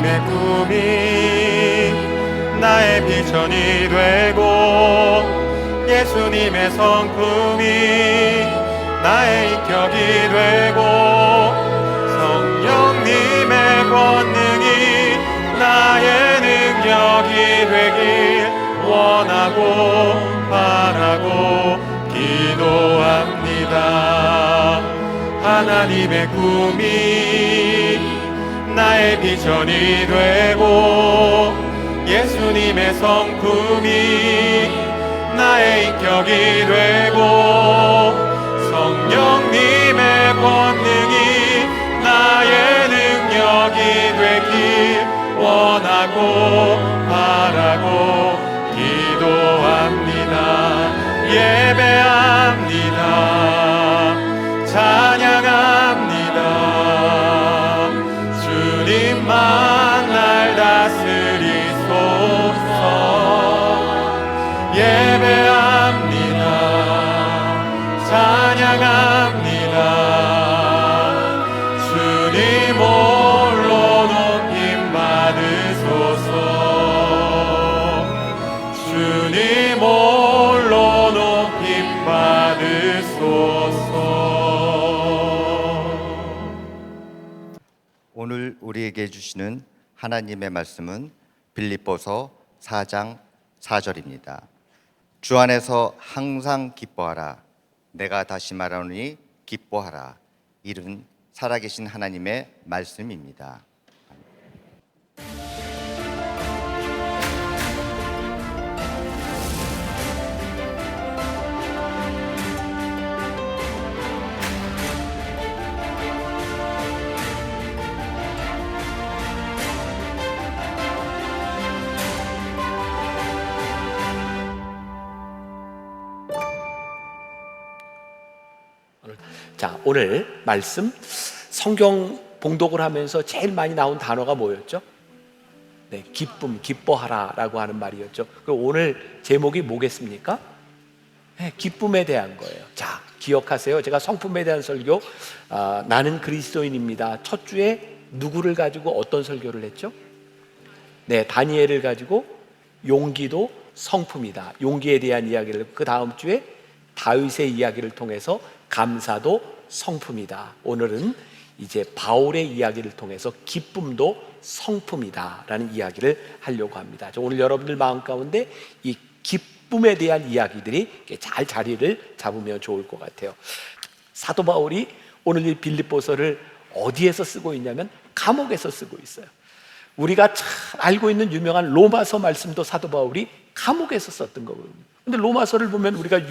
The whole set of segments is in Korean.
하나님의 꿈이 나의 비전이 되고 예수님의 성품이 나의 인격이 되고 성령님의 권능이 나의 능력이 되길 원하고 바라고 기도합니다. 하나님의 꿈이 나의 비전이 되고 예수님의 성품이 나의 인격이 되고 성령님의 권능이 나의 능력이 되길 원하고 바라고 기도합니다. 예배합니다. 찬양합니다. 주님만 날 다스리소서. 예배합니다. 찬양합니다. 주님 홀로 높임 받으소서. 주님 홀로 높임 받으소서. 오늘 우리에게 주시는 하나님의 말씀은 빌립보서 4장 4절입니다. 주 안에서 항상 기뻐하라. 내가 다시 말하노니 기뻐하라. 이는 살아계신 하나님의 말씀입니다. 자, 오늘 말씀 성경 봉독을 하면서 제일 많이 나온 단어가 뭐였죠? 네, 기쁨, 기뻐하라 라고 하는 말이었죠. 그럼 오늘 제목이 뭐겠습니까? 네, 기쁨에 대한 거예요. 자, 기억하세요. 제가 성품에 대한 설교, 나는 그리스도인입니다. 첫 주에 누구를 가지고 어떤 설교를 했죠? 네, 다니엘을 가지고 용기도 성품이다. 용기에 대한 이야기를, 그 다음 주에 다윗의 이야기를 통해서 감사도 성품이다. 오늘은 이제 바울의 이야기를 통해서 기쁨도 성품이다 라는 이야기를 하려고 합니다. 오늘 여러분들 마음 가운데 이 기쁨에 대한 이야기들이 잘 자리를 잡으면 좋을 것 같아요. 사도 바울이 오늘 이 빌립보서를 어디에서 쓰고 있냐면 감옥에서 쓰고 있어요. 우리가 잘 알고 있는 유명한 로마서 말씀도 사도 바울이 감옥에서 썼던 거거든요. 근데 로마서를 보면 우리가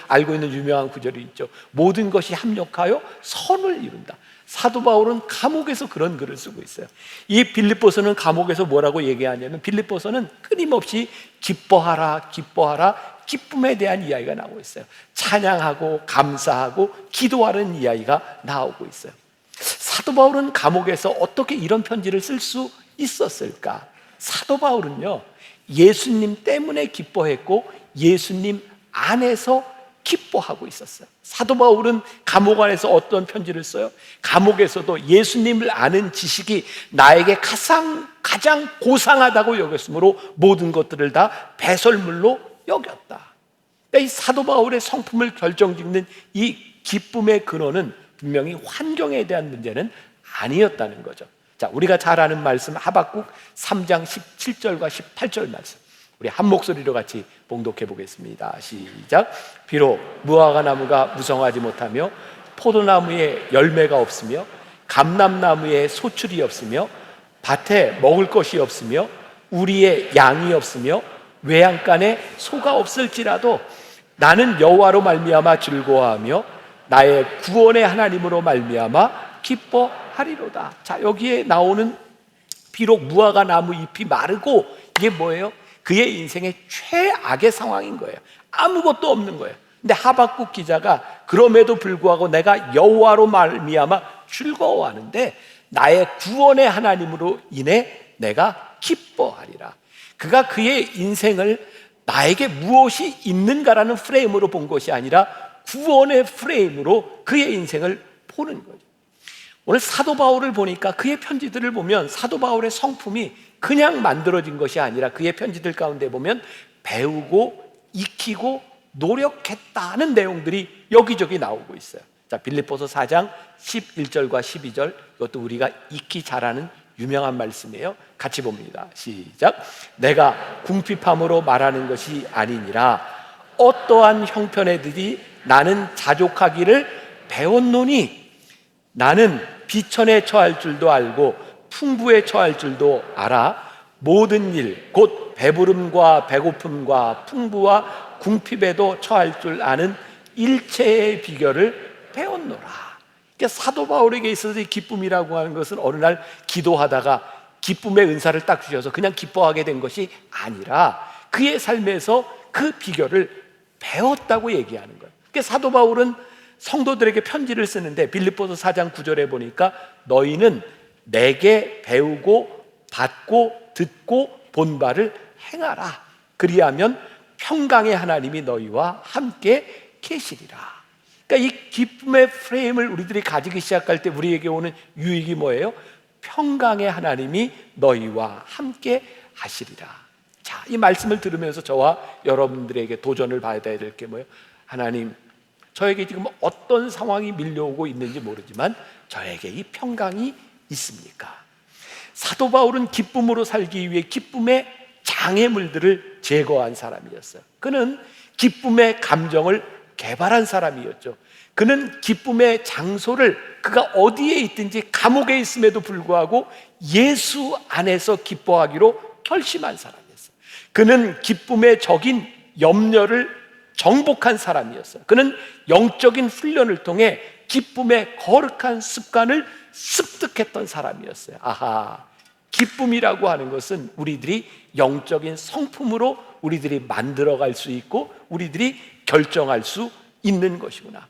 알고 있는 유명한 구절이 있죠. 모든 것이 합력하여 선을 이룬다. 사도 바울은 감옥에서 그런 글을 쓰고 있어요. 이 빌립보서는 감옥에서 뭐라고 얘기하냐면 빌립보서는 끊임없이 기뻐하라, 기뻐하라, 기쁨에 대한 이야기가 나오고 있어요. 찬양하고 감사하고 기도하는 이야기가 나오고 있어요. 사도 바울은 감옥에서 어떻게 이런 편지를 쓸 수 있었을까? 사도 바울은요, 예수님 때문에 기뻐했고 예수님 안에서 기뻐하고 있었어요. 사도 바울은 감옥 안에서 어떤 편지를 써요? 감옥에서도 예수님을 아는 지식이 나에게 가장 고상하다고 여겼으므로 모든 것들을 다 배설물로 여겼다. 이 사도 바울의 성품을 결정짓는 이 기쁨의 근원은 분명히 환경에 대한 문제는 아니었다는 거죠. 자, 우리가 잘 아는 말씀 하박국 3장 17절과 18절 말씀, 우리 한 목소리로 같이 봉독해 보겠습니다. 시작. 비록 무화과 나무가 무성하지 못하며 포도나무에 열매가 없으며 감람나무에 소출이 없으며 밭에 먹을 것이 없으며 우리의 양이 없으며 외양간에 소가 없을지라도 나는 여호와로 말미암아 즐거워하며 나의 구원의 하나님으로 말미암아 기뻐하리로다. 자, 여기에 나오는 비록 무화과 나무 잎이 마르고, 이게 뭐예요? 그의 인생의 최악의 상황인 거예요. 아무것도 없는 거예요. 근데 하박국 기자가 그럼에도 불구하고 내가 여호와로 말미암아 즐거워하는데 나의 구원의 하나님으로 인해 내가 기뻐하리라. 그가 그의 인생을 나에게 무엇이 있는가라는 프레임으로 본 것이 아니라 구원의 프레임으로 그의 인생을 보는 거죠. 오늘 사도 바울을 보니까 그의 편지들을 보면 사도 바울의 성품이 그냥 만들어진 것이 아니라 그의 편지들 가운데 보면 배우고 익히고 노력했다는 내용들이 여기저기 나오고 있어요. 자, 빌립보서 4장 11절과 12절, 이것도 우리가 익히 잘 아는 유명한 말씀이에요. 같이 봅니다. 시작. 내가 궁핍함으로 말하는 것이 아니니라. 어떠한 형편에든지 나는 자족하기를 배웠노니, 나는 비천에 처할 줄도 알고 풍부에 처할 줄도 알아. 모든 일, 곧 배부름과 배고픔과 풍부와 궁핍에도 처할 줄 아는 일체의 비결을 배웠노라. 그러니까 사도 바울에게 있어서 이 기쁨이라고 하는 것은 어느 날 기도하다가 기쁨의 은사를 딱 주셔서 그냥 기뻐하게 된 것이 아니라 그의 삶에서 그 비결을 배웠다고 얘기하는 거예요. 그러니까 사도 바울은 성도들에게 편지를 쓰는데 빌립보서 4장 9절에 보니까 너희는 내게 배우고 받고 듣고 본 바를 행하라. 그리하면 평강의 하나님이 너희와 함께 계시리라. 그러니까 이 기쁨의 프레임을 우리들이 가지기 시작할 때 우리에게 오는 유익이 뭐예요? 평강의 하나님이 너희와 함께 하시리라. 자, 이 말씀을 들으면서 저와 여러분들에게 도전을 받아야 될 게 뭐예요? 하나님, 저에게 지금 어떤 상황이 밀려오고 있는지 모르지만 저에게 이 평강이 있습니까? 사도 바울은 기쁨으로 살기 위해 기쁨의 장애물들을 제거한 사람이었어요. 그는 기쁨의 감정을 개발한 사람이었죠. 그는 기쁨의 장소를 그가 어디에 있든지 감옥에 있음에도 불구하고 예수 안에서 기뻐하기로 결심한 사람이었어요. 그는 기쁨의 적인 염려를 정복한 사람이었어요. 그는 영적인 훈련을 통해 기쁨의 거룩한 습관을 습득했던 사람이었어요. 아하, 기쁨이라고 하는 것은 우리들이 영적인 성품으로 우리들이 만들어갈 수 있고 우리들이 결정할 수 있는 것이구나.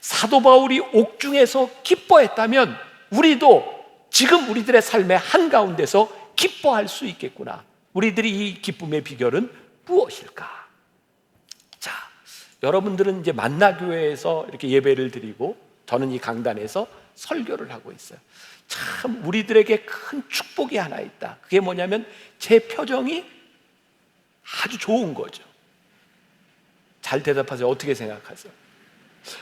사도 바울이 옥중에서 기뻐했다면 우리도 지금 우리들의 삶의 한가운데서 기뻐할 수 있겠구나. 우리들이 이 기쁨의 비결은 무엇일까? 자, 여러분들은 이제 만나교회에서 이렇게 예배를 드리고 저는 이 강단에서 설교를 하고 있어요. 참 우리들에게 큰 축복이 하나 있다. 그게 뭐냐면 제 표정이 아주 좋은 거죠. 잘 대답하세요. 어떻게 생각하세요?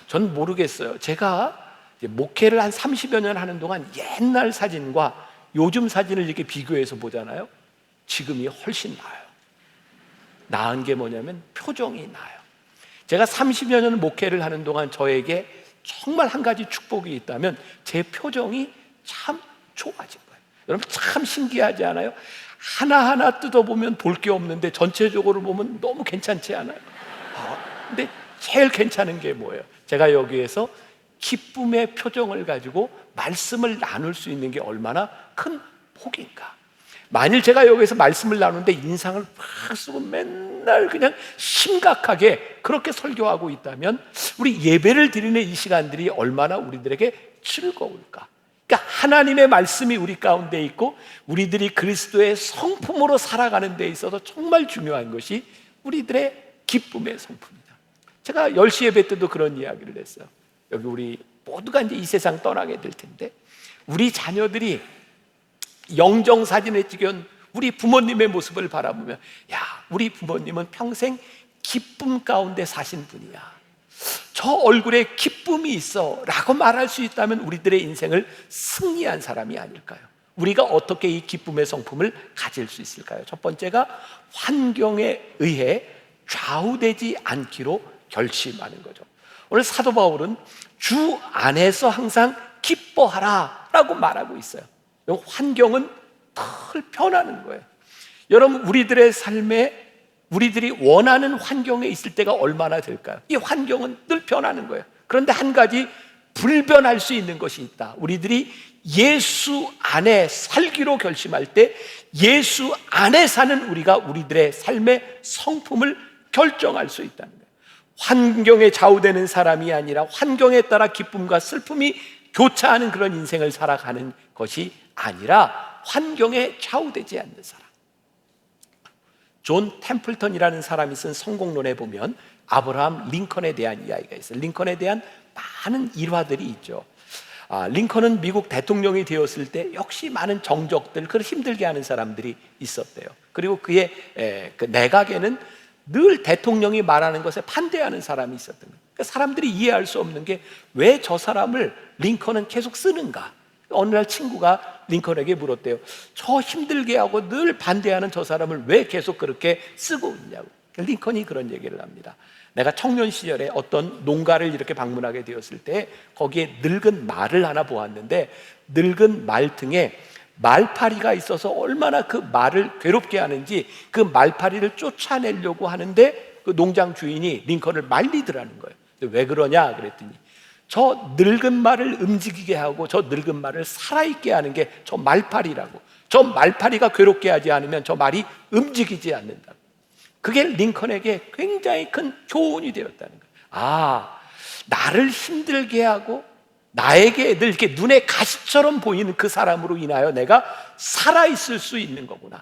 전 모르겠어요. 제가 이제 목회를 한 30여 년 하는 동안 옛날 사진과 요즘 사진을 이렇게 비교해서 보잖아요. 지금이 훨씬 나아요. 나은 게 뭐냐면 표정이 나아요. 제가 30여 년 목회를 하는 동안 저에게 정말 한 가지 축복이 있다면 제 표정이 참 좋아진 거예요. 여러분 참 신기하지 않아요? 하나하나 뜯어보면 볼 게 없는데 전체적으로 보면 너무 괜찮지 않아요? 근데 제일 괜찮은 게 뭐예요? 제가 여기에서 기쁨의 표정을 가지고 말씀을 나눌 수 있는 게 얼마나 큰 복인가. 만일 제가 여기서 말씀을 나누는데 인상을 확 쓰고 맨날 그냥 심각하게 그렇게 설교하고 있다면 우리 예배를 드리는 이 시간들이 얼마나 우리들에게 즐거울까. 그러니까 하나님의 말씀이 우리 가운데 있고 우리들이 그리스도의 성품으로 살아가는 데 있어서 정말 중요한 것이 우리들의 기쁨의 성품이다. 제가 10시 예배 때도 그런 이야기를 했어요. 여기 우리 모두가 이제 이 세상 떠나게 될 텐데 우리 자녀들이 영정사진에 찍은 우리 부모님의 모습을 바라보면 야, 우리 부모님은 평생 기쁨 가운데 사신 분이야. 저 얼굴에 기쁨이 있어 라고 말할 수 있다면 우리들의 인생을 승리한 사람이 아닐까요? 우리가 어떻게 이 기쁨의 성품을 가질 수 있을까요? 첫 번째가 환경에 의해 좌우되지 않기로 결심하는 거죠. 오늘 사도 바울은 주 안에서 항상 기뻐하라 라고 말하고 있어요. 환경은 늘 변하는 거예요. 여러분 우리들의 삶에 우리들이 원하는 환경에 있을 때가 얼마나 될까요? 이 환경은 늘 변하는 거예요. 그런데 한 가지 불변할 수 있는 것이 있다. 우리들이 예수 안에 살기로 결심할 때 예수 안에 사는 우리가 우리들의 삶의 성품을 결정할 수 있다는 거예요. 환경에 좌우되는 사람이 아니라 환경에 따라 기쁨과 슬픔이 교차하는 그런 인생을 살아가는 것이 아니라 환경에 좌우되지 않는 사람. 존 템플턴이라는 사람이 쓴 성공론에 보면 아브라함 링컨에 대한 이야기가 있어요. 링컨에 대한 많은 일화들이 있죠. 링컨은 미국 대통령이 되었을 때 역시 많은 정적들, 그걸 힘들게 하는 사람들이 있었대요. 그리고 그의 그 내각에는 늘 대통령이 말하는 것에 반대하는 사람이 있었던 거예요. 그러니까 사람들이 이해할 수 없는 게 왜 저 사람을 링컨은 계속 쓰는가. 어느 날 친구가 링컨에게 물었대요. 저 힘들게 하고 늘 반대하는 저 사람을 왜 계속 그렇게 쓰고 있냐고. 링컨이 그런 얘기를 합니다. 내가 청년 시절에 어떤 농가를 이렇게 방문하게 되었을 때 거기에 늙은 말을 하나 보았는데, 늙은 말 등에 말파리가 있어서 얼마나 그 말을 괴롭게 하는지 그 말파리를 쫓아내려고 하는데 그 농장 주인이 링컨을 말리더라는 거예요. 근데 왜 그러냐 그랬더니, 저 늙은 말을 움직이게 하고 저 늙은 말을 살아있게 하는 게 저 말파리라고. 저 말파리가 괴롭게 하지 않으면 저 말이 움직이지 않는다. 그게 링컨에게 굉장히 큰 교훈이 되었다는 거예요. 나를 힘들게 하고 나에게 늘 이렇게 눈에 가시처럼 보이는 그 사람으로 인하여 내가 살아있을 수 있는 거구나.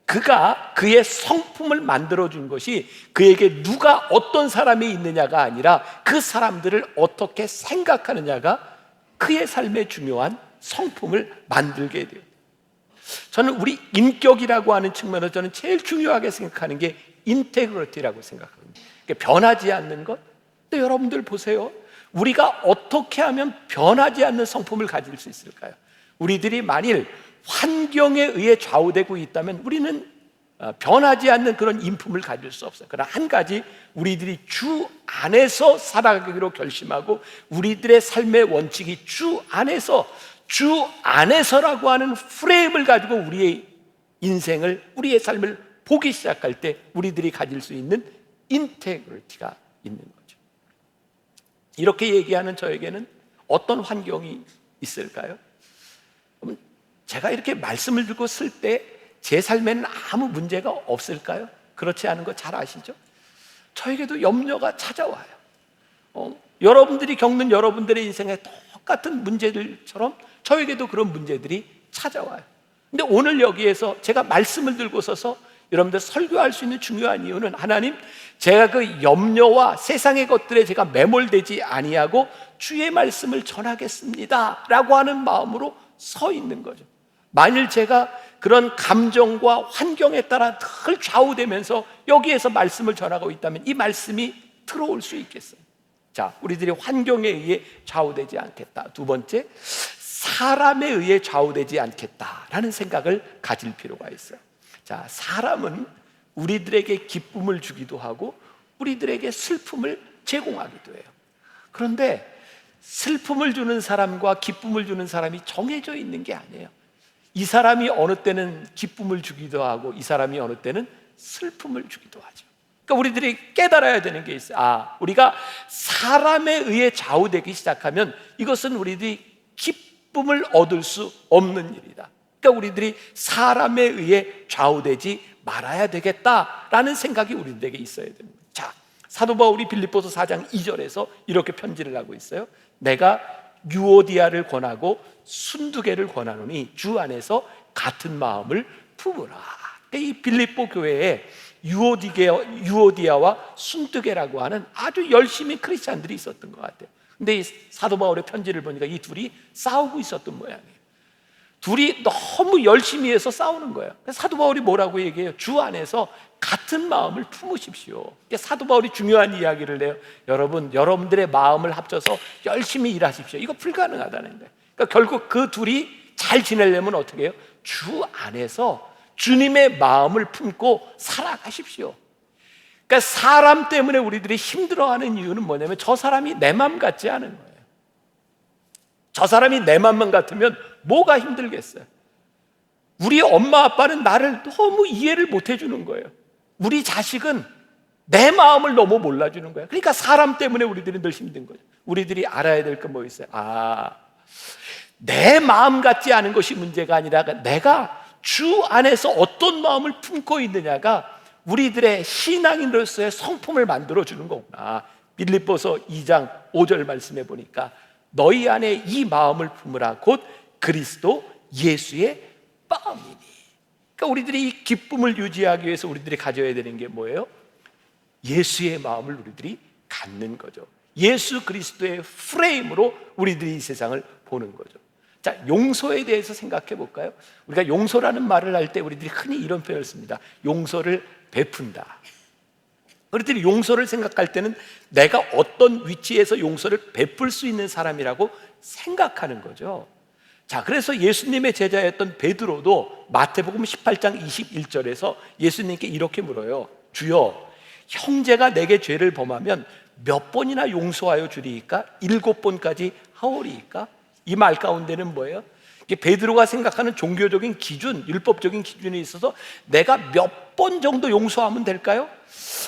그가 그의 성품을 만들어준 것이 그에게 누가 어떤 사람이 있느냐가 아니라 그 사람들을 어떻게 생각하느냐가 그의 삶의 중요한 성품을 만들게 돼요. 저는 우리 인격이라고 하는 측면에서 저는 제일 중요하게 생각하는 게 인테그리티라고 생각합니다. 변하지 않는 것. 근데 여러분들 보세요. 우리가 어떻게 하면 변하지 않는 성품을 가질 수 있을까요? 우리들이 만일 환경에 의해 좌우되고 있다면 우리는 변하지 않는 그런 인품을 가질 수 없어요. 그러나 한 가지, 우리들이 주 안에서 살아가기로 결심하고 우리들의 삶의 원칙이 주 안에서라고 하는 프레임을 가지고 우리의 인생을, 우리의 삶을 보기 시작할 때 우리들이 가질 수 있는 인테그리티가 있는 거죠. 이렇게 얘기하는 저에게는 어떤 환경이 있을까요? 제가 이렇게 말씀을 듣고 쓸 때 제 삶에는 아무 문제가 없을까요? 그렇지 않은 거 잘 아시죠? 저에게도 염려가 찾아와요. 여러분들이 겪는 여러분들의 인생에 똑같은 문제들처럼 저에게도 그런 문제들이 찾아와요. 근데 오늘 여기에서 제가 말씀을 들고 서서 여러분들 설교할 수 있는 중요한 이유는, 하나님, 제가 그 염려와 세상의 것들에 제가 매몰되지 아니하고 주의 말씀을 전하겠습니다 라고 하는 마음으로 서 있는 거죠. 만일 제가 그런 감정과 환경에 따라 늘 좌우되면서 여기에서 말씀을 전하고 있다면 이 말씀이 들어올 수 있겠어요. 자, 우리들이 환경에 의해 좌우되지 않겠다. 두 번째, 사람에 의해 좌우되지 않겠다라는 생각을 가질 필요가 있어요. 자, 사람은 우리들에게 기쁨을 주기도 하고 우리들에게 슬픔을 제공하기도 해요. 그런데 슬픔을 주는 사람과 기쁨을 주는 사람이 정해져 있는 게 아니에요. 이 사람이 어느 때는 기쁨을 주기도 하고 이 사람이 어느 때는 슬픔을 주기도 하죠. 그러니까 우리들이 깨달아야 되는 게 있어요. 우리가 사람에 의해 좌우되기 시작하면 이것은 우리들이 기쁨을 얻을 수 없는 일이다. 그러니까 우리들이 사람에 의해 좌우되지 말아야 되겠다라는 생각이 우리들에게 있어야 됩니다. 자, 사도 바울이 빌립보서 4장 2절에서 이렇게 편지를 하고 있어요. 내가 유오디아를 권하고 순두개를 권하노니 주 안에서 같은 마음을 품으라. 이 빌립보 교회에 유오디아와 순두개라고 하는 아주 열심히 크리스찬들이 있었던 것 같아요. 근데 이 사도 바울의 편지를 보니까 이 둘이 싸우고 있었던 모양이에요. 둘이 너무 열심히 해서 싸우는 거예요. 사도 바울이 뭐라고 얘기해요? 주 안에서 같은 마음을 품으십시오. 사도 바울이 중요한 이야기를 해요. 여러분들의 마음을 합쳐서 열심히 일하십시오. 이거 불가능하다는 거예요. 그러니까 결국 그 둘이 잘 지내려면 어떻게 해요? 주 안에서 주님의 마음을 품고 살아가십시오. 그러니까 사람 때문에 우리들이 힘들어하는 이유는 뭐냐면 저 사람이 내 마음 같지 않은 거예요. 저 사람이 내 마음만 같으면 뭐가 힘들겠어요? 우리 엄마 아빠는 나를 너무 이해를 못 해주는 거예요. 우리 자식은 내 마음을 너무 몰라주는 거예요. 그러니까 사람 때문에 우리들이 늘 힘든 거예요. 우리들이 알아야 될 건 뭐 있어요? 내 마음 같지 않은 것이 문제가 아니라 내가 주 안에서 어떤 마음을 품고 있느냐가 우리들의 신앙인으로서의 성품을 만들어주는 거구나. 빌립보서 2장 5절 말씀해 보니까 너희 안에 이 마음을 품으라 곧 그리스도 예수의 마음이니. 그러니까 우리들이 이 기쁨을 유지하기 위해서 우리들이 가져야 되는 게 뭐예요? 예수의 마음을 우리들이 갖는 거죠. 예수 그리스도의 프레임으로 우리들이 이 세상을 보는 거죠. 자, 용서에 대해서 생각해 볼까요? 우리가 용서라는 말을 할 때 우리들이 흔히 이런 표현을 씁니다. 용서를 베푼다. 우리들이 용서를 생각할 때는 내가 어떤 위치에서 용서를 베풀 수 있는 사람이라고 생각하는 거죠. 자, 그래서 예수님의 제자였던 베드로도 마태복음 18장 21절에서 예수님께 이렇게 물어요. 주여, 형제가 내게 죄를 범하면 몇 번이나 용서하여 주리이까? 7번까지 하오리이까? 이 말 가운데는 뭐예요? 이게 베드로가 생각하는 종교적인 기준, 율법적인 기준이 있어서 내가 몇 번 정도 용서하면 될까요?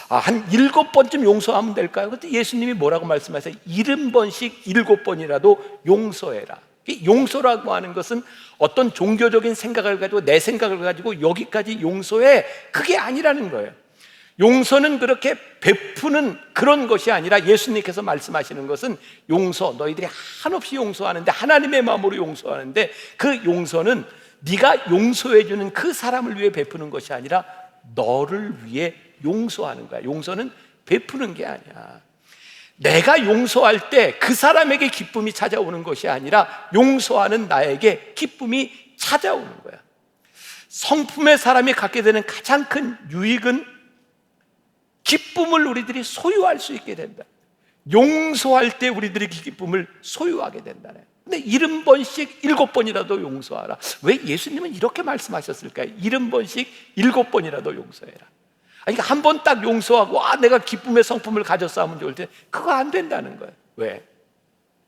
한 7번쯤 용서하면 될까요? 그때 예수님이 뭐라고 말씀하세요? 70번씩 7번이라도 용서해라. 용서라고 하는 것은 어떤 종교적인 생각을 가지고 내 생각을 가지고 여기까지 용서해, 그게 아니라는 거예요. 용서는 그렇게 베푸는 그런 것이 아니라 예수님께서 말씀하시는 것은 용서, 너희들이 한없이 용서하는데, 하나님의 마음으로 용서하는데, 그 용서는 네가 용서해 주는 그 사람을 위해 베푸는 것이 아니라 너를 위해 용서하는 거야. 용서는 베푸는 게 아니야. 내가 용서할 때 그 사람에게 기쁨이 찾아오는 것이 아니라 용서하는 나에게 기쁨이 찾아오는 거야. 성품의 사람이 갖게 되는 가장 큰 유익은 기쁨을 우리들이 소유할 수 있게 된다. 용서할 때 우리들이 그 기쁨을 소유하게 된다네. 근데 70번씩 7번이라도 용서하라. 왜 예수님은 이렇게 말씀하셨을까요? 70번씩 7번이라도 용서해라. 그러니까 한 번 딱 용서하고 내가 기쁨의 성품을 가졌어 하면 좋을 때 그거 안 된다는 거예요. 왜?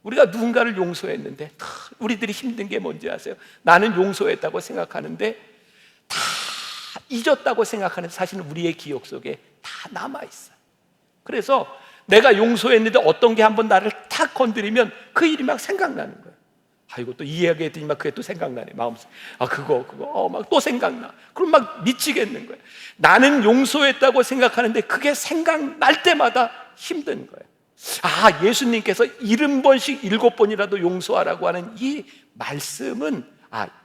우리가 누군가를 용서했는데 우리들이 힘든 게 뭔지 아세요? 나는 용서했다고 생각하는데 다 잊었다고 생각하는 사실은 우리의 기억 속에 다 남아있어요. 그래서 내가 용서했는데 어떤 게 한번 나를 탁 건드리면 그 일이 막 생각나는 거예요. 이거 또 이야기 했더니 그게 또 생각나네. 마음속에 그거 막 또 생각나. 그럼 막 미치겠는 거예요. 나는 용서했다고 생각하는데 그게 생각날 때마다 힘든 거예요. 예수님께서 70번씩 7번이라도 용서하라고 하는 이 말씀은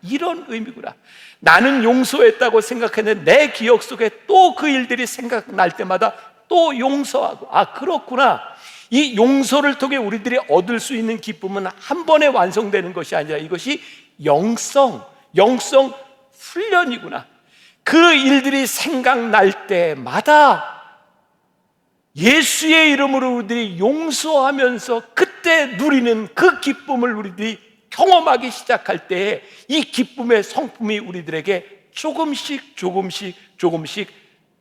이런 의미구나. 나는 용서했다고 생각했는데 내 기억 속에 또 그 일들이 생각날 때마다 또 용서하고, 그렇구나. 이 용서를 통해 우리들이 얻을 수 있는 기쁨은 한 번에 완성되는 것이 아니라 이것이 영성 훈련이구나. 그 일들이 생각날 때마다 예수의 이름으로 우리들이 용서하면서 그때 누리는 그 기쁨을 우리들이 경험하기 시작할 때에 이 기쁨의 성품이 우리들에게 조금씩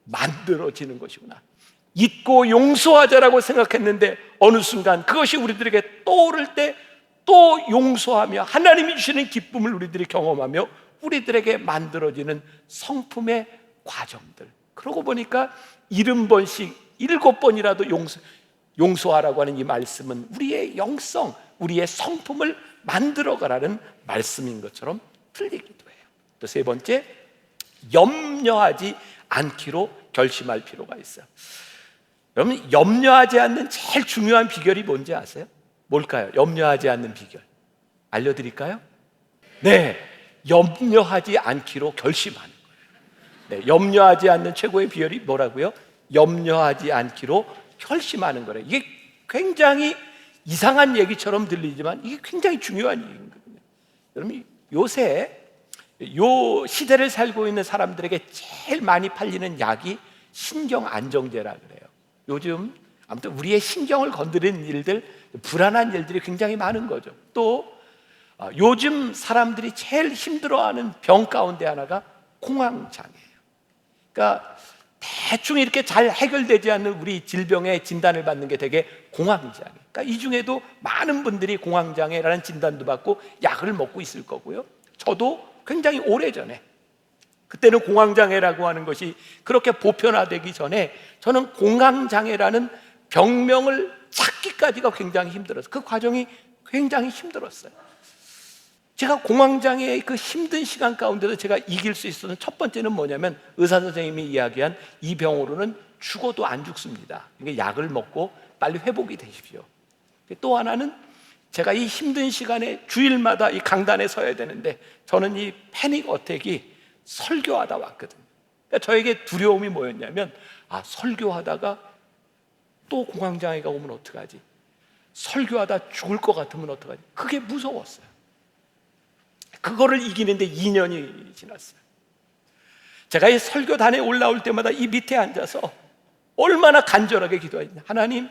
만들어지는 것이구나. 잊고 용서하자라고 생각했는데 어느 순간 그것이 우리들에게 떠오를 때 또 용서하며 하나님이 주시는 기쁨을 우리들이 경험하며 우리들에게 만들어지는 성품의 과정들. 그러고 보니까 70번씩 7번이라도 용서하라고 하는 이 말씀은 우리의 영성, 우리의 성품을 만들어가라는 말씀인 것처럼 들리기도 해요. 또 세 번째, 염려하지 않기로 결심할 필요가 있어요. 여러분, 염려하지 않는 제일 중요한 비결이 뭔지 아세요? 뭘까요? 염려하지 않는 비결 알려드릴까요? 네, 염려하지 않기로 결심하는 거예요. 네, 염려하지 않는 최고의 비결이 뭐라고요? 염려하지 않기로 결심하는 거래요. 이게 굉장히 이상한 얘기처럼 들리지만 이게 굉장히 중요한 얘기거든요. 여러분, 요새 요 시대를 살고 있는 사람들에게 제일 많이 팔리는 약이 신경 안정제라 그래요. 요즘 아무튼 우리의 신경을 건드리는 일들, 불안한 일들이 굉장히 많은 거죠. 또 요즘 사람들이 제일 힘들어하는 병 가운데 하나가 공황장애예요. 그러니까 대충 이렇게 잘 해결되지 않는 우리 질병의 진단을 받는 게 되게 공황장애. 그러니까 이 중에도 많은 분들이 공황장애라는 진단도 받고 약을 먹고 있을 거고요. 저도 굉장히 오래전에, 그때는 공황장애라고 하는 것이 그렇게 보편화되기 전에 저는 공황장애라는 병명을 찾기까지가 굉장히 힘들었어요. 그 과정이 굉장히 힘들었어요. 제가 공황장애의 그 힘든 시간 가운데도 제가 이길 수 있었던 첫 번째는 뭐냐면 의사 선생님이 이야기한 이 병으로는 죽어도 안 죽습니다. 그러니까 약을 먹고 빨리 회복이 되십시오. 또 하나는 제가 이 힘든 시간에 주일마다 이 강단에 서야 되는데 저는 이 패닉 어택이 설교하다 왔거든요. 그러니까 저에게 두려움이 뭐였냐면 설교하다가 또 공황장애가 오면 어떡하지? 설교하다 죽을 것 같으면 어떡하지? 그게 무서웠어요. 그거를 이기는데 2년이 지났어요. 제가 이 설교단에 올라올 때마다 이 밑에 앉아서 얼마나 간절하게 기도했냐. 하나님,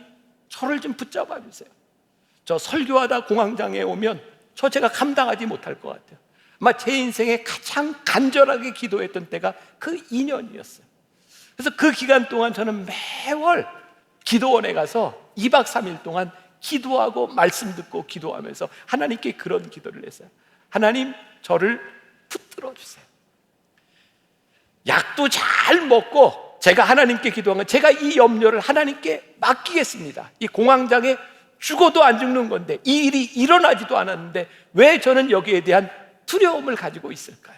저를 좀 붙잡아 주세요. 저 설교하다 공황장애 오면 제가 감당하지 못할 것 같아요. 아마 제 인생에 가장 간절하게 기도했던 때가 그 2년이었어요. 그래서 그 기간 동안 저는 매월 기도원에 가서 2박 3일 동안 기도하고 말씀 듣고 기도하면서 하나님께 그런 기도를 했어요. 하나님, 저를 붙들어 주세요. 약도 잘 먹고 제가 하나님께 기도한 건 제가 이 염려를 하나님께 맡기겠습니다. 이 공황장애 죽어도 안 죽는 건데 이 일이 일어나지도 않았는데 왜 저는 여기에 대한 두려움을 가지고 있을까요?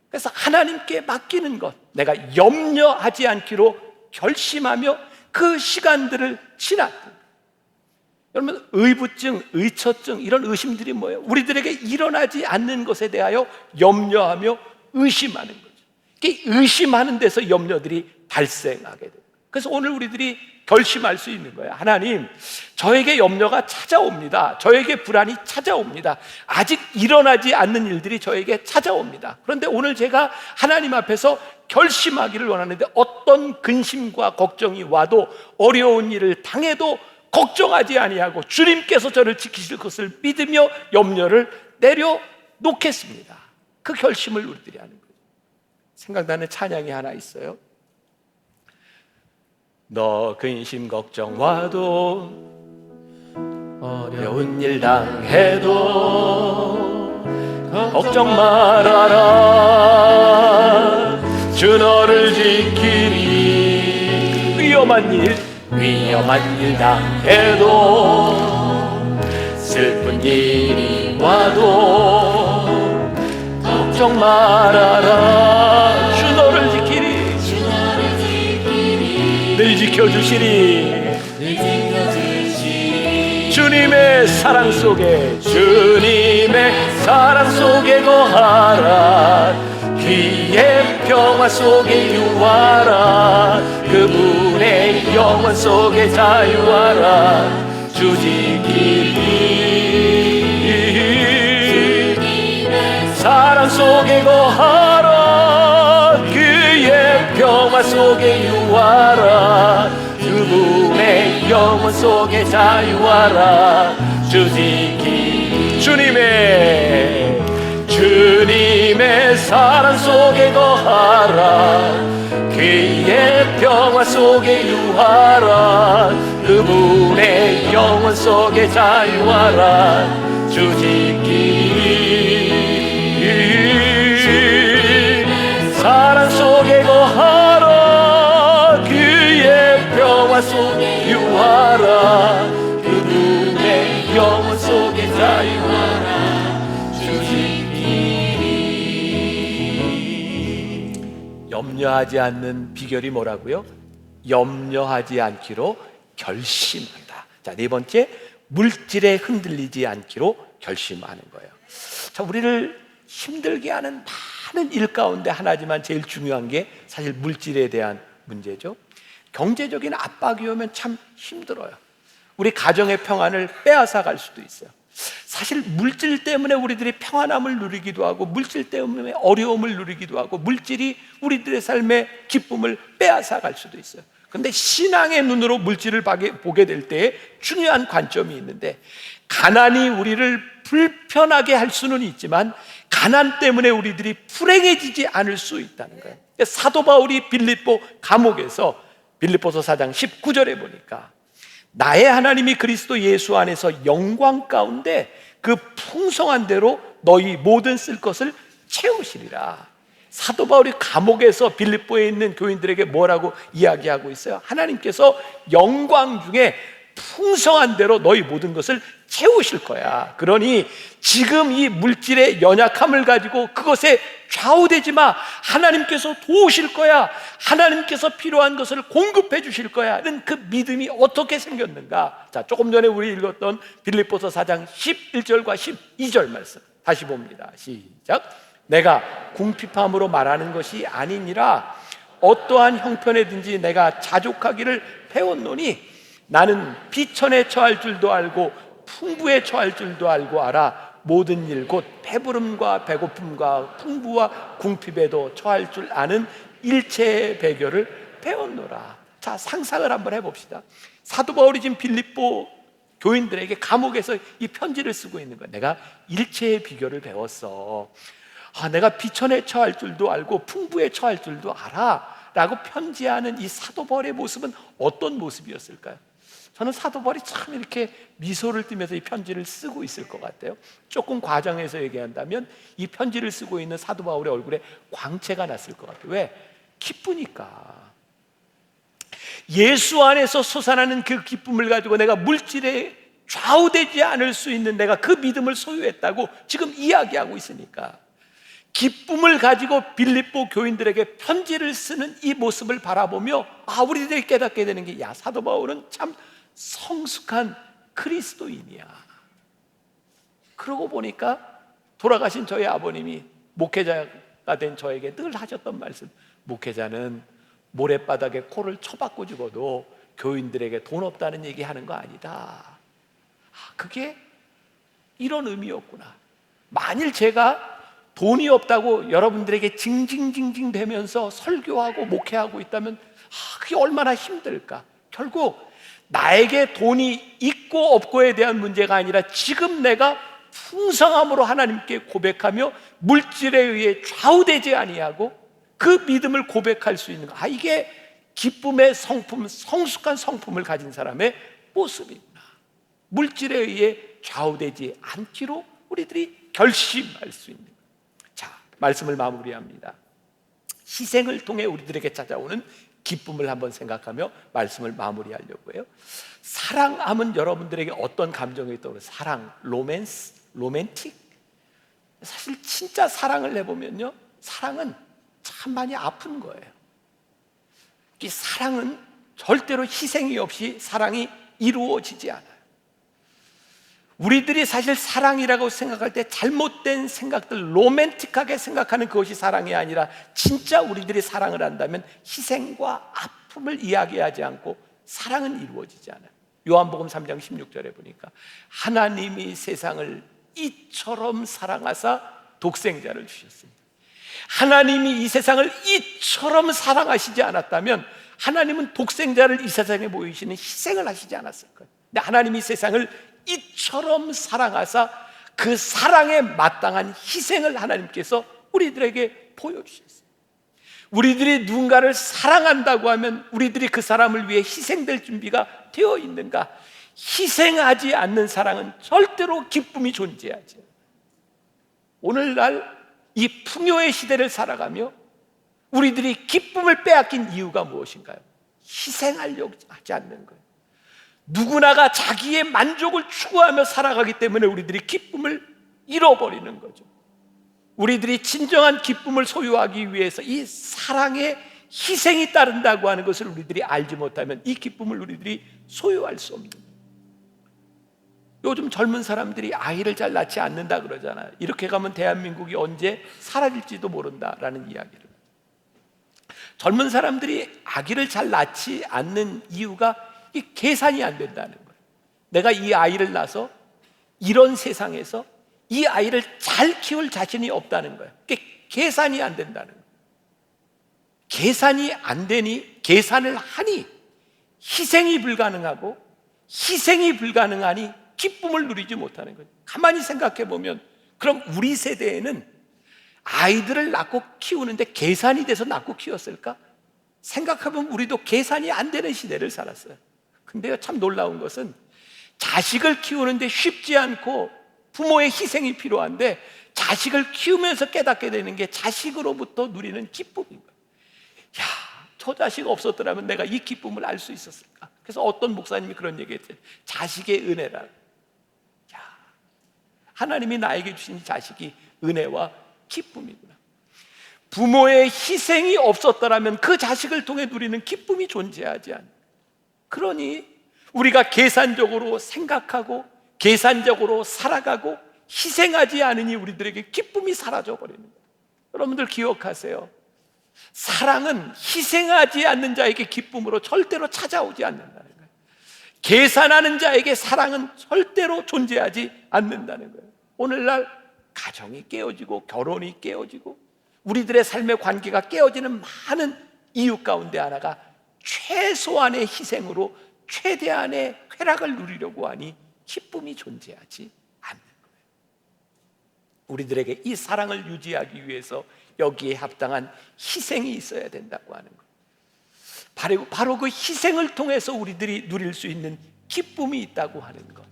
그래서 하나님께 맡기는 것, 내가 염려하지 않기로 결심하며 그 시간들을 지났다. 여러분, 의부증, 의처증 이런 의심들이 뭐예요? 우리들에게 일어나지 않는 것에 대하여 염려하며 의심하는 거죠. 의심하는 데서 염려들이 발생하게 돼요. 그래서 오늘 우리들이 결심할 수 있는 거예요. 하나님, 저에게 염려가 찾아옵니다. 저에게 불안이 찾아옵니다. 아직 일어나지 않는 일들이 저에게 찾아옵니다. 그런데 오늘 제가 하나님 앞에서 결심하기를 원하는데 어떤 근심과 걱정이 와도 어려운 일을 당해도 걱정하지 아니하고 주님께서 저를 지키실 것을 믿으며 염려를 내려놓겠습니다. 그 결심을 우리들이 하는 거예요. 생각나는 찬양이 하나 있어요. 너 근심 걱정 와도 어려운 일 당해도 걱정 말아라. 주 너를 지키리. 위험한 일 당해도 슬픈 일이 와도 걱정 말아라. 주 너를 지키리. 늘 지켜주시리. 주님의 사랑 속에 거하라. 귀의 평화 속에 유하라. 그분의 영원 속에 자유하라. 주 지키리. 사랑 속에 거하라. 그의 평화 속에 유하라. 그분의 영원 속에 자유하라. 주 지키리. 주님의 사랑 속에 거하라. 그의 평화 속에 유하라. 그분의 영원 속에 자유하라. 주 지키리. 사랑 속에 거하라. 그의 평화 속에 유하라. 그분의 영원 속에 자유하라. 주 지키리. 염려하지 않는 비결이 뭐라고요? 염려하지 않기로 결심한다. 자, 네 번째, 물질에 흔들리지 않기로 결심하는 거예요. 자, 우리를 힘들게 하는 많은 일 가운데 하나지만 제일 중요한 게 사실 물질에 대한 문제죠. 경제적인 압박이 오면 참 힘들어요. 우리 가정의 평안을 빼앗아 갈 수도 있어요. 사실 물질 때문에 우리들이 평안함을 누리기도 하고 물질 때문에 어려움을 누리기도 하고 물질이 우리들의 삶의 기쁨을 빼앗아 갈 수도 있어요. 그런데 신앙의 눈으로 물질을 보게 될 때에 중요한 관점이 있는데, 가난이 우리를 불편하게 할 수는 있지만 가난 때문에 우리들이 불행해지지 않을 수 있다는 거예요. 사도 바울이 빌립보 감옥에서 빌립보서 4장 19절에 보니까 나의 하나님이 그리스도 예수 안에서 영광 가운데 그 풍성한 대로 너희 모든 쓸 것을 채우시리라. 사도 바울이 감옥에서 빌립보에 있는 교인들에게 뭐라고 이야기하고 있어요? 하나님께서 영광 중에 풍성한 대로 너희 모든 것을 채우실 거야. 그러니 지금 이 물질의 연약함을 가지고 그것에 좌우되지 마. 하나님께서 도우실 거야. 하나님께서 필요한 것을 공급해 주실 거야는 그 믿음이 어떻게 생겼는가? 자, 조금 전에 우리 읽었던 빌립보서 4장 11절과 12절 말씀 다시 봅니다. 시작. 내가 궁핍함으로 말하는 것이 아니니라. 어떠한 형편에든지 내가 자족하기를 배웠노니 나는 비천에 처할 줄도 알고 풍부에 처할 줄도 알고 알아. 모든 일 곧 배부름과 배고픔과 풍부와 궁핍에도 처할 줄 아는 일체의 배교를 배웠노라. 자, 상상을 한번 해봅시다. 사도 바울이 지금 빌립보 교인들에게 감옥에서 이 편지를 쓰고 있는 거야. 내가 일체의 비결을 배웠어. 내가 비천에 처할 줄도 알고 풍부에 처할 줄도 알아 라고 편지하는 이 사도 바울의 모습은 어떤 모습이었을까요? 저는 사도 바울이 참 이렇게 미소를 띠면서 이 편지를 쓰고 있을 것 같아요. 조금 과장해서 얘기한다면 이 편지를 쓰고 있는 사도 바울의 얼굴에 광채가 났을 것 같아요. 왜? 기쁘니까. 예수 안에서 솟아나는 그 기쁨을 가지고 내가 물질에 좌우되지 않을 수 있는 내가 그 믿음을 소유했다고 지금 이야기하고 있으니까, 기쁨을 가지고 빌립보 교인들에게 편지를 쓰는 이 모습을 바라보며 우리들이 깨닫게 되는 게, 야, 사도 바울은 참 성숙한 그리스도인이야. 그러고 보니까 돌아가신 저희 아버님이 목회자가 된 저에게 늘 하셨던 말씀, 목회자는 모래바닥에 코를 쳐박고 죽어도 교인들에게 돈 없다는 얘기하는 거 아니다. 그게 이런 의미였구나. 만일 제가 돈이 없다고 여러분들에게 징징징징 대면서 설교하고 목회하고 있다면 그게 얼마나 힘들까. 결국 나에게 돈이 있고 없고에 대한 문제가 아니라 지금 내가 풍성함으로 하나님께 고백하며 물질에 의해 좌우되지 아니하고 그 믿음을 고백할 수 있는 거. 이게 기쁨의 성품, 성숙한 성품을 가진 사람의 모습이구나. 물질에 의해 좌우되지 않기로 우리들이 결심할 수 있는 거. 자, 말씀을 마무리합니다. 희생을 통해 우리들에게 찾아오는 기쁨을 한번 생각하며 말씀을 마무리하려고 해요. 사랑하면 여러분들에게 어떤 감정이 떠오르요? 사랑, 로맨스, 로맨틱. 사실 진짜 사랑을 해보면요, 사랑은 참 많이 아픈 거예요. 이 사랑은 절대로 희생이 없이 사랑이 이루어지지 않아요. 우리들이 사실 사랑이라고 생각할 때 잘못된 생각들, 로맨틱하게 생각하는 그것이 사랑이 아니라, 진짜 우리들이 사랑을 한다면 희생과 아픔을 이야기하지 않고 사랑은 이루어지지 않아요. 요한복음 3장 16절에 보니까 하나님이 세상을 이처럼 사랑하사 독생자를 주셨습니다. 하나님이 이 세상을 이처럼 사랑하시지 않았다면 하나님은 독생자를 이 세상에 보이시는 희생을 하시지 않았을 거예요. 근데 하나님이 세상을 이처럼 사랑하사 그 사랑에 마땅한 희생을 하나님께서 우리들에게 보여주셨어요. 우리들이 누군가를 사랑한다고 하면 우리들이 그 사람을 위해 희생될 준비가 되어 있는가? 희생하지 않는 사랑은 절대로 기쁨이 존재하지 않아요. 오늘날 이 풍요의 시대를 살아가며 우리들이 기쁨을 빼앗긴 이유가 무엇인가요? 희생하려고 하지 않는 거예요. 누구나가 자기의 만족을 추구하며 살아가기 때문에 우리들이 기쁨을 잃어버리는 거죠. 우리들이 진정한 기쁨을 소유하기 위해서 이 사랑에 희생이 따른다고 하는 것을 우리들이 알지 못하면 이 기쁨을 우리들이 소유할 수 없는 거예요. 요즘 젊은 사람들이 아이를 잘 낳지 않는다 그러잖아요. 이렇게 가면 대한민국이 언제 사라질지도 모른다라는 이야기를. 젊은 사람들이 아기를 잘 낳지 않는 이유가 이 계산이 안 된다는 거예요. 내가 이 아이를 낳아서 이런 세상에서 이 아이를 잘 키울 자신이 없다는 거예요. 계산이 안 된다는 거예요. 계산이 안 되니, 계산을 하니 희생이 불가능하고, 희생이 불가능하니 기쁨을 누리지 못하는 거예요. 가만히 생각해 보면, 그럼 우리 세대에는 아이들을 낳고 키우는데 계산이 돼서 낳고 키웠을까? 생각해보면 우리도 계산이 안 되는 시대를 살았어요. 근데요, 참 놀라운 것은 자식을 키우는데 쉽지 않고 부모의 희생이 필요한데 자식을 키우면서 깨닫게 되는 게 자식으로부터 누리는 기쁨인 거예요. 야, 저 자식 없었더라면 내가 이 기쁨을 알 수 있었을까? 그래서 어떤 목사님이 그런 얘기했어요. 자식의 은혜라. 야, 하나님이 나에게 주신 자식이 은혜와 기쁨이구나. 부모의 희생이 없었더라면 그 자식을 통해 누리는 기쁨이 존재하지 않아. 그러니 우리가 계산적으로 생각하고 계산적으로 살아가고 희생하지 않으니 우리들에게 기쁨이 사라져버리는 거예요. 여러분들 기억하세요. 사랑은 희생하지 않는 자에게 기쁨으로 절대로 찾아오지 않는다는 거예요. 계산하는 자에게 사랑은 절대로 존재하지 않는다는 거예요. 오늘날 가정이 깨어지고 결혼이 깨어지고 우리들의 삶의 관계가 깨어지는 많은 이유 가운데 하나가 최소한의 희생으로 최대한의 쾌락을 누리려고 하니 기쁨이 존재하지 않는 거예요. 우리들에게 이 사랑을 유지하기 위해서 여기에 합당한 희생이 있어야 된다고 하는 거예요. 바로 그 희생을 통해서 우리들이 누릴 수 있는 기쁨이 있다고 하는 것.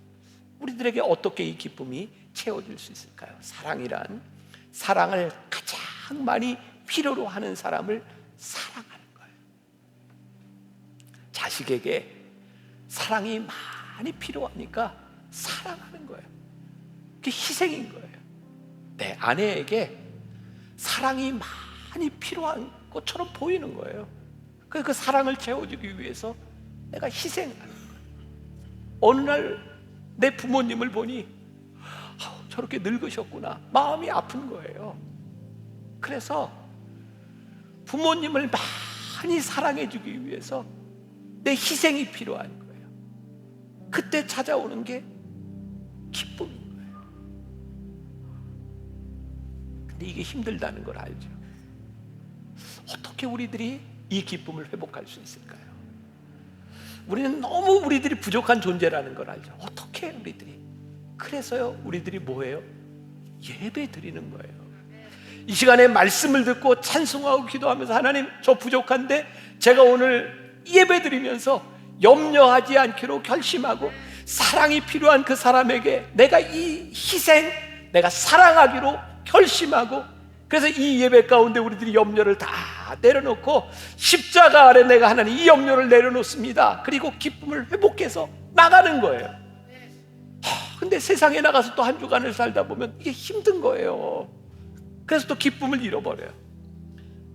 우리들에게 어떻게 이 기쁨이 채워질 수 있을까요? 사랑이란 사랑을 가장 많이 필요로 하는 사람을 사랑하는 거예요. 자식에게 사랑이 많이 필요하니까 사랑하는 거예요. 그게 희생인 거예요. 내 아내에게 사랑이 많이 필요한 것처럼 보이는 거예요. 그 사랑을 채워주기 위해서 내가 희생하는 거예요. 어느 날 내 부모님을 보니 저렇게 늙으셨구나, 마음이 아픈 거예요. 그래서 부모님을 많이 사랑해주기 위해서 내 희생이 필요한 거예요. 그때 찾아오는 게 기쁨인 거예요. 근데 이게 힘들다는 걸 알죠. 어떻게 우리들이 이 기쁨을 회복할 수 있을까요? 우리는 너무 우리들이 부족한 존재라는 걸 알죠. 어떻게 우리들이? 그래서요, 우리들이 뭐예요? 예배 드리는 거예요. 이 시간에 말씀을 듣고 찬송하고 기도하면서 하나님, 저 부족한데 제가 오늘 예배 드리면서 염려하지 않기로 결심하고 사랑이 필요한 그 사람에게 내가 이 희생, 내가 사랑하기로 결심하고, 그래서 이 예배 가운데 우리들이 염려를 다 내려놓고 십자가 아래 내가 하나님 이 염려를 내려놓습니다. 그리고 기쁨을 회복해서 나가는 거예요. 근데 세상에 나가서 또 한 주간을 살다 보면 이게 힘든 거예요. 그래서 또 기쁨을 잃어버려요.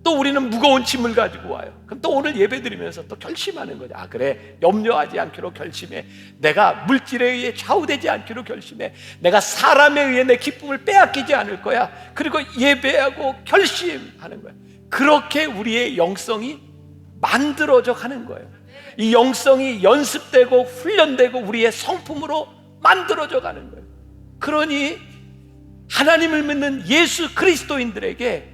또 우리는 무거운 짐을 가지고 와요. 그럼 또 오늘 예배 드리면서 또 결심하는 거죠. 아, 그래, 염려하지 않기로 결심해. 내가 물질에 의해 좌우되지 않기로 결심해. 내가 사람에 의해 내 기쁨을 빼앗기지 않을 거야. 그리고 예배하고 결심하는 거예요. 그렇게 우리의 영성이 만들어져 가는 거예요. 이 영성이 연습되고 훈련되고 우리의 성품으로 만들어져 가는 거예요. 그러니 하나님을 믿는 예수 그리스도인들에게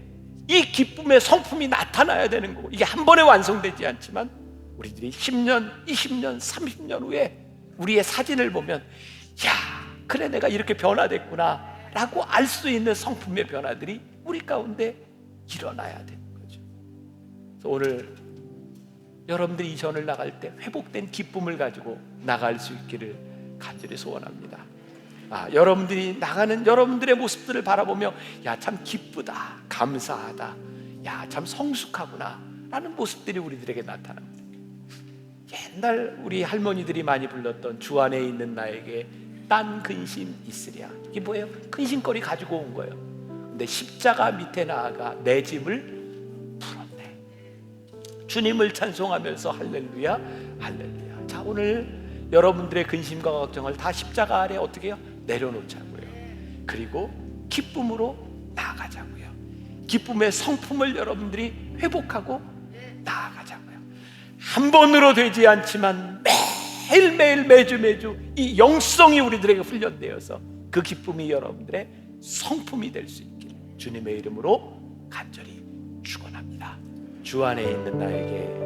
이 기쁨의 성품이 나타나야 되는 거고, 이게 한 번에 완성되지 않지만 우리들이 10년, 20년, 30년 후에 우리의 사진을 보면 야, 그래 내가 이렇게 변화됐구나 라고 알 수 있는 성품의 변화들이 우리 가운데 일어나야 되는 거죠. 그래서 오늘 여러분들이 이 전을 나갈 때 회복된 기쁨을 가지고 나갈 수 있기를 간절히 소원합니다. 여러분들이 나가는 여러분들의 모습들을 바라보며 야, 참 기쁘다, 감사하다, 야, 참 성숙하구나 라는 모습들이 우리들에게 나타납니다. 옛날 우리 할머니들이 많이 불렀던 주 안에 있는 나에게 딴 근심 있으랴, 이게 뭐예요? 근심거리 가지고 온 거예요. 근데 십자가 밑에 나아가 내 짐을 풀었네. 주님을 찬송하면서 할렐루야, 할렐루야. 자, 오늘 여러분들의 근심과 걱정을 다 십자가 아래 어떻게 해요? 내려놓자고요. 그리고 기쁨으로 나아가자고요. 기쁨의 성품을 여러분들이 회복하고 나아가자고요. 한 번으로 되지 않지만 매일매일 매주 이 영성이 우리들에게 훈련되어서 그 기쁨이 여러분들의 성품이 될 수 있기를 주님의 이름으로 간절히 축원합니다. 주 안에 있는 나에게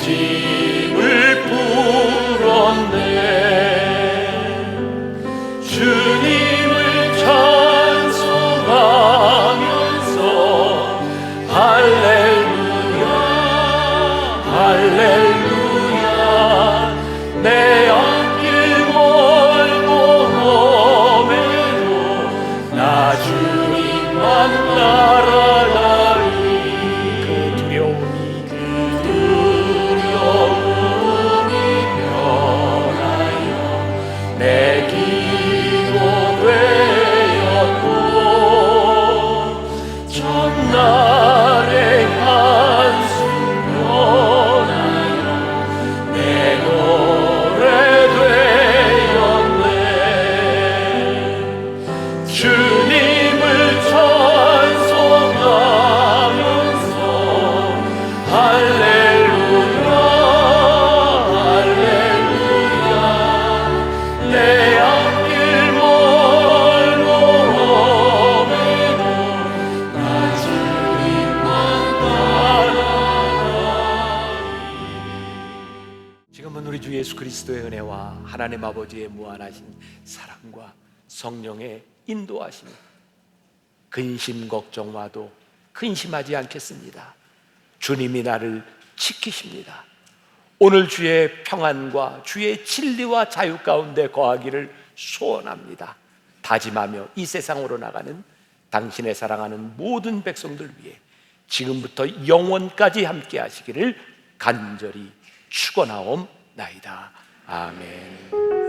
짐을 풀었네. 주님을 찬송하면서 할렐루야, 할렐루야. 내 앞길 멀고 험해도 나 주님만 따라가리. 그 두려움이 내 기도 되었고 첫날 그리스도의 은혜와 하나님 아버지의 무한하신 사랑과 성령의 인도하심이 근심 걱정와도 근심하지 않겠습니다. 주님이 나를 지키십니다. 오늘 주의 평안과 주의 진리와 자유 가운데 거하기를 소원합니다. 다짐하며 이 세상으로 나가는 당신의 사랑하는 모든 백성들 위해 지금부터 영원까지 함께 하시기를 간절히 축원하옵나이다. 아멘.